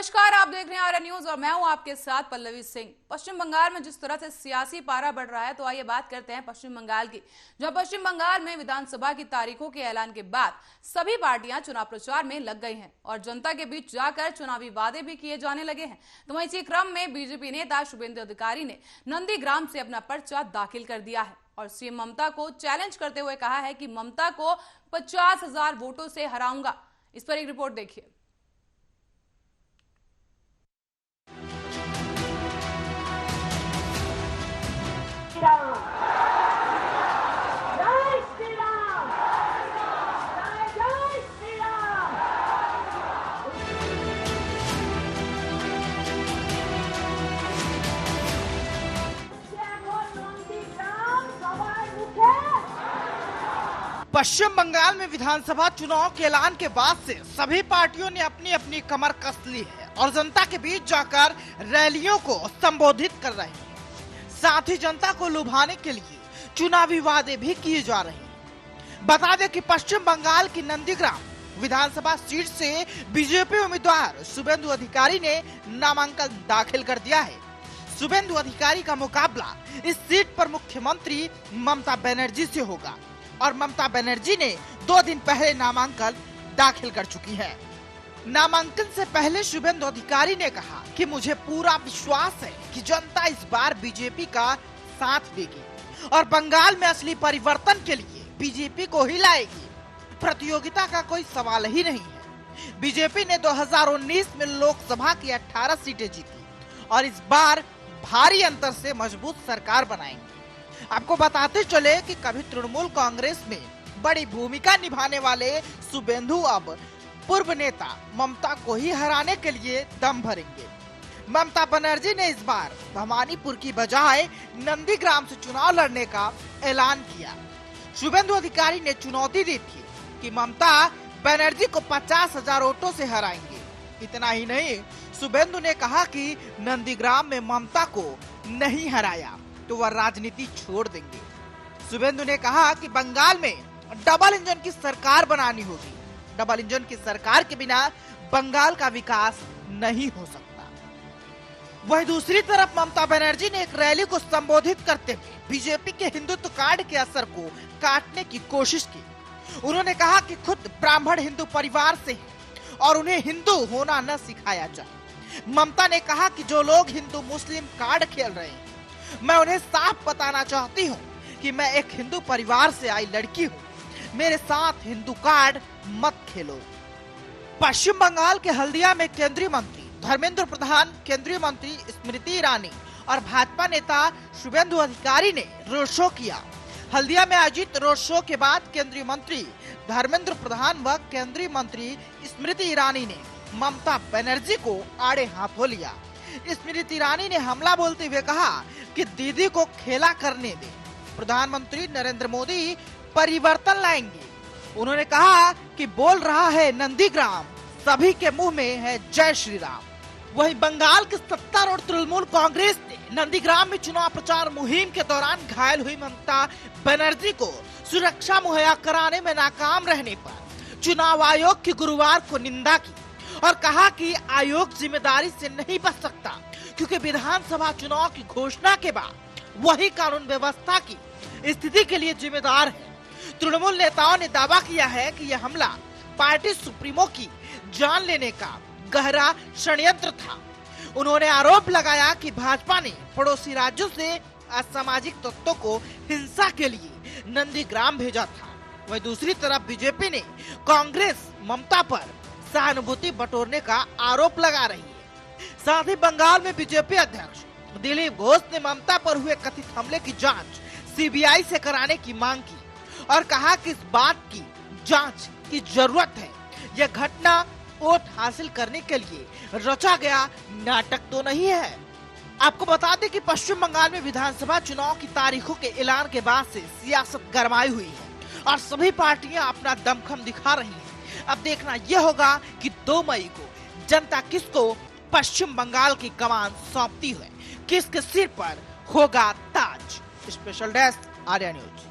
नमस्कार, आप देख रहे हैं आर्या न्यूज और मैं हूं आपके साथ पल्लवी सिंह। पश्चिम बंगाल में जिस तरह से सियासी पारा बढ़ रहा है, तो आइए बात करते हैं पश्चिम बंगाल की। जहां पश्चिम बंगाल में विधानसभा की तारीखों के ऐलान के बाद सभी पार्टियां चुनाव प्रचार में लग गई हैं और जनता के बीच जाकर चुनावी वादे भी किए जाने लगे हैं। तो वहीं इसी क्रम में बीजेपी नेता शुभेंदु अधिकारी ने नंदीग्राम से अपना पर्चा दाखिल कर दिया है और सीएम ममता को चैलेंज करते हुए कहा है कि ममता को 50,000 वोटों से हराऊंगा। इस पर एक रिपोर्ट देखिए। पश्चिम बंगाल में विधानसभा चुनाव के ऐलान के बाद से सभी पार्टियों ने अपनी अपनी कमर कस ली है और जनता के बीच जाकर रैलियों को संबोधित कर रहे हैं। साथ ही जनता को लुभाने के लिए चुनावी वादे भी किए जा रहे हैं। बता दें कि पश्चिम बंगाल की नंदीग्राम विधानसभा सीट से बीजेपी उम्मीदवार शुभेंदु अधिकारी ने नामांकन दाखिल कर दिया है। शुभेंदु अधिकारी का मुकाबला इस सीट पर मुख्यमंत्री ममता बनर्जी से होगा और ममता बनर्जी ने 2 दिन पहले नामांकन दाखिल कर चुकी है। नामांकन से पहले शुभेंदु अधिकारी ने कहा कि मुझे पूरा विश्वास है कि जनता इस बार बीजेपी का साथ देगी और बंगाल में असली परिवर्तन के लिए बीजेपी को ही लाएगी। प्रतियोगिता का कोई सवाल ही नहीं है। बीजेपी ने 2019 में लोकसभा की 18 सीटें जीती और इस बार भारी अंतर से मजबूत सरकार बनाएंगे। आपको बताते चले कि कभी तृणमूल कांग्रेस में बड़ी भूमिका निभाने वाले शुभेंदु अब पूर्व नेता ममता को ही हराने के लिए दम भरेंगे। ममता बनर्जी ने इस बार भवानीपुर की बजाय नंदीग्राम से चुनाव लड़ने का ऐलान किया। शुभेंदु अधिकारी ने चुनौती दी थी कि ममता बनर्जी को 50,000 वोटों से हराएंगे। इतना ही नहीं, शुभेंदु ने कहा कि नंदीग्राम में ममता को नहीं हराया तो वह राजनीति छोड़ देंगे। शुभेंदु ने कहा कि बंगाल में डबल इंजन की सरकार बनानी होगी। डबल इंजन की सरकार के बिना बंगाल का विकास नहीं हो सकता। वहीं दूसरी तरफ ममता बनर्जी ने एक रैली को संबोधित करते हुए बीजेपी के हिंदुत्व कार्ड के असर को काटने की कोशिश की। उन्होंने कहा कि खुद ब्राह्मण हिंदू परिवार से हैं और उन्हें हिंदू होना न सिखाया जाए। ममता ने कहा कि जो लोग हिंदू मुस्लिम कार्ड खेल रहे हैं, मैं उन्हें साफ बताना चाहती हूँ कि मैं एक हिंदू परिवार से आई लड़की हूँ। मेरे साथ हिंदू कार्ड मत खेलो। पश्चिम बंगाल के हल्दिया में केंद्रीय मंत्री धर्मेंद्र प्रधान, केंद्रीय मंत्री स्मृति ईरानी और भाजपा नेता शुभेंदु अधिकारी ने रोड शो किया। हल्दिया में आयोजित रोड शो के बाद केंद्रीय मंत्री धर्मेंद्र प्रधान व केंद्रीय मंत्री स्मृति ईरानी ने ममता बनर्जी को आड़े हाथों लिया। स्मृति ईरानी ने हमला बोलते हुए कहा कि दीदी को खेला करने दे, प्रधानमंत्री नरेंद्र मोदी परिवर्तन लाएंगे। उन्होंने कहा कि बोल रहा है नंदीग्राम, सभी के मुंह में है जय श्री राम। वहीं बंगाल के सत्तारूढ़ तृणमूल कांग्रेस ने नंदीग्राम में चुनाव प्रचार मुहिम के दौरान घायल हुई ममता बनर्जी को सुरक्षा मुहैया कराने में नाकाम रहने पर चुनाव आयोग की गुरुवार को निंदा की और कहा कि आयोग जिम्मेदारी से नहीं बच सकता, क्योंकि विधानसभा चुनाव की घोषणा के बाद वही कानून व्यवस्था की स्थिति के लिए जिम्मेदार है। तृणमूल नेताओं ने दावा किया है कि यह हमला पार्टी सुप्रीमो की जान लेने का गहरा षड्यंत्र था। उन्होंने आरोप लगाया कि भाजपा ने पड़ोसी राज्यों से असामाजिक तत्वों को हिंसा के लिए नंदीग्राम भेजा था। वहीं दूसरी तरफ बीजेपी ने कांग्रेस ममता पर सहानुभूति बटोरने का आरोप लगा रही है। साथ ही बंगाल में बीजेपी अध्यक्ष दिलीप घोष ने ममता पर हुए कथित हमले की जांच सीबीआई से कराने की मांग की और कहा कि इस बात की जांच की जरूरत है। यह घटना वोट हासिल करने के लिए रचा गया नाटक तो नहीं है। आपको बता दें कि पश्चिम बंगाल में विधानसभा चुनाव की तारीखों के ऐलान के बाद से सियासत गरमाई हुई है और सभी पार्टियां अपना दमखम दिखा रही हैं। अब देखना यह होगा कि 2 मई को जनता किसको पश्चिम बंगाल की कमान सौंपती है, किसके सिर पर होगा ताज। Special desk Arya news.